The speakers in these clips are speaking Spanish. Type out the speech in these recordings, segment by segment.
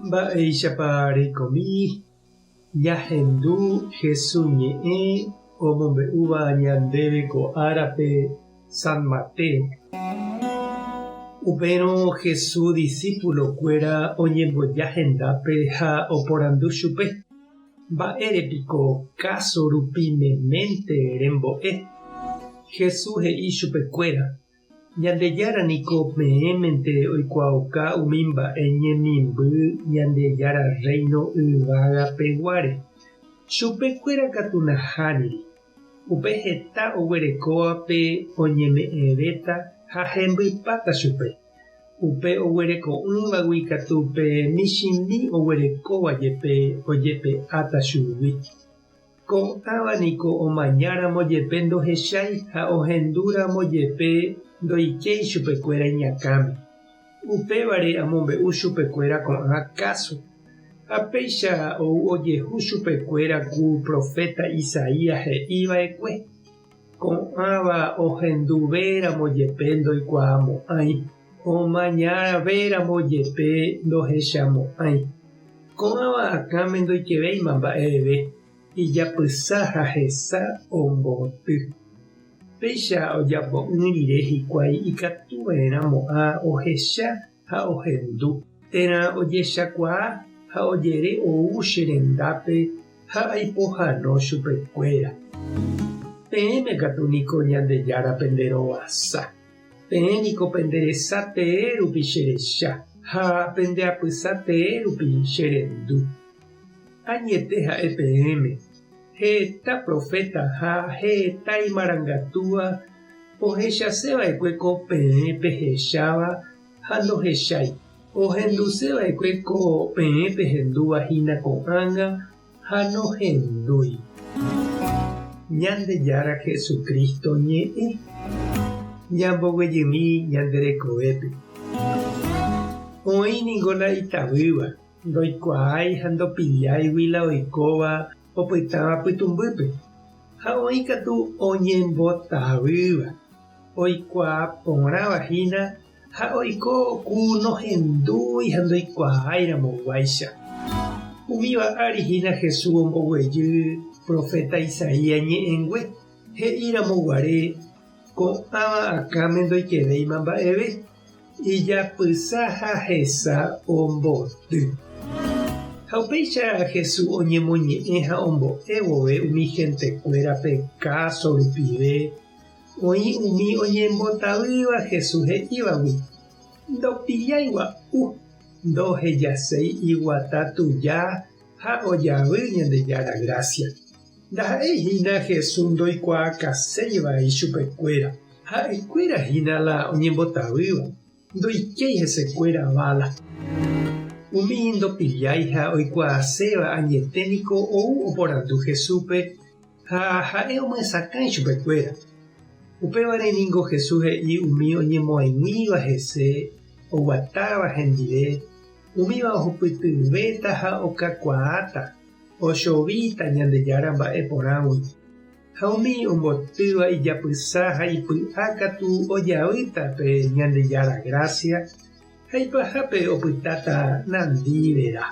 Mba'éichapa reikomi jahendu Jesús ñe'ẽ omombe'úva ñandéve ko árape San Mateo. Upérõ Jesús discípulokuéra oñembojahendápe ha oporandu chupe: mba'érepiko káso rupi meménte rembo'e. Jesús he'i chupekuéra: Ñandejára niko peẽmente oikuaauka umi mba'e ñemimby Ñandejára reino yvága peguáre. Chupekuéra katu nahániri. Upe heta oguerekóvape oñeme'ẽvéta ha hembypáta chupe. Upe oguereko'ỹvagui katu pe michĩmi oguerekóvajepe ojepe'áta chugui. Ko'ãva niko omañáramo jepe ndohechái ha ohendúramo jepe ndoikéi chupekuéra iñakãme. Upévare amombe'u chupekuéra ko'ã káso. Ha péicha ou ojehu chupekuéra ku profeta Isaías he'íva'ekue: ko'ãva ohenduvéramo jepe ndoikuaamo'ãi, omañavéramo jepe ndohechamo'ãi. Ko'ãva akãme ndoikevéima mba'eveve, ijapysa ha hesa omboty. Péicha ojapo'ỹ rire hikuái ikatuva'erãmo'ã ohecha ha ohendu. Térã ojechakuaa ha ojere ou che rendápe ha aipohãno chupekuéra. Peẽme katu niko Ñandejára penderovasa. Peẽ niko penderesa tee rupi cherecha ha pendeapysa tee rupi cherendu. Añete ha'e peẽme. Heta profeta ha heta imarangatúva ohechaseva'ekue ko peẽ pehecháva ha ndohechái. Ohenduseva'ekue ko peẽ pehendúvahína ko'ãnga ha nohendúi. Ñandejára Jesucristo ñe'ẽ ñamboguejymi ñanderekovépe. Oĩniko la itavýva, ndoikuaái ha ndopiliáigui la oikóva opytáva pytumbýpe. Ha oĩ katu oñembotavýva, oikuaa porãvahína ha oiko ku nohendúi ha ndoikuaairamoguáicha. Umíva árihína Jesús omboguejy profeta Isaías ñe'ẽngue he'íramoguare: ko'ãva akãme ndoikevéima mba'eve, ijapysa ha hesa omboty. Ha upéicha Jesús oñemoñe'ẽ ha ombo'e vove umi hentekuérape káso rupive. Oĩ umi oñembotavýva Jesús he'ívagui: ndopiliáigua'u, ndohejaséi iguata tuja ha ojavy Ñandejára gracia. Ndaha'éihína Jesús ndoikuaakaséi chupekuéra. Ha'ekuérahína la oñembotavýva, ndoikéi hesekuéra vala. Umi ndopiliái ha oikuaaséva añeténiko ou oporandu Jesúspe ha ha'e omyasakãi chupekuéra. Upévare niko Jesús he'i umi oñemoaig̃uíva hese, oguatáva hendive, umíva ohupytyvéta ha okakuaáta, ochovíta Ñandejára mba'e porãgui. Ha umi ombotýva ijapysa ha ipy'a katu ojavýta pe Ñandejára gracia ha ipy'ahápe opytáta nandívera.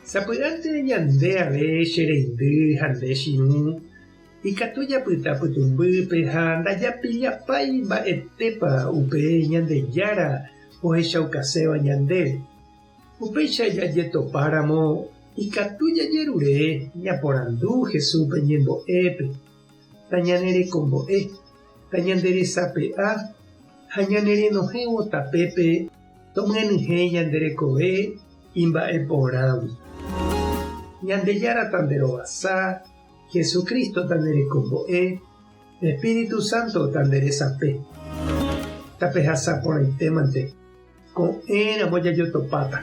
Sapy'ánte ñande ave cherendy ha nde chiũ, ikatu japyta pytumbýpe ha ndajapijapái mba'etépa upe Ñandejára ohechaukaséva ñandéve. Upéicha jajetopáramo ikatu jajerure ñaporandu Jesúspe ñembo'épe, ta ñanerekombo'e, ta ñanderesape'a ha ñanerenohévo tapépe tomyenyhẽ ñanderekove imba'eporãgui. Ñandejára tanderovasa, Jesucristo tanderekombo'e, Espíritu Santo tanderesape. Tape hasapórãitémante ko'ẽramo jajotopáta.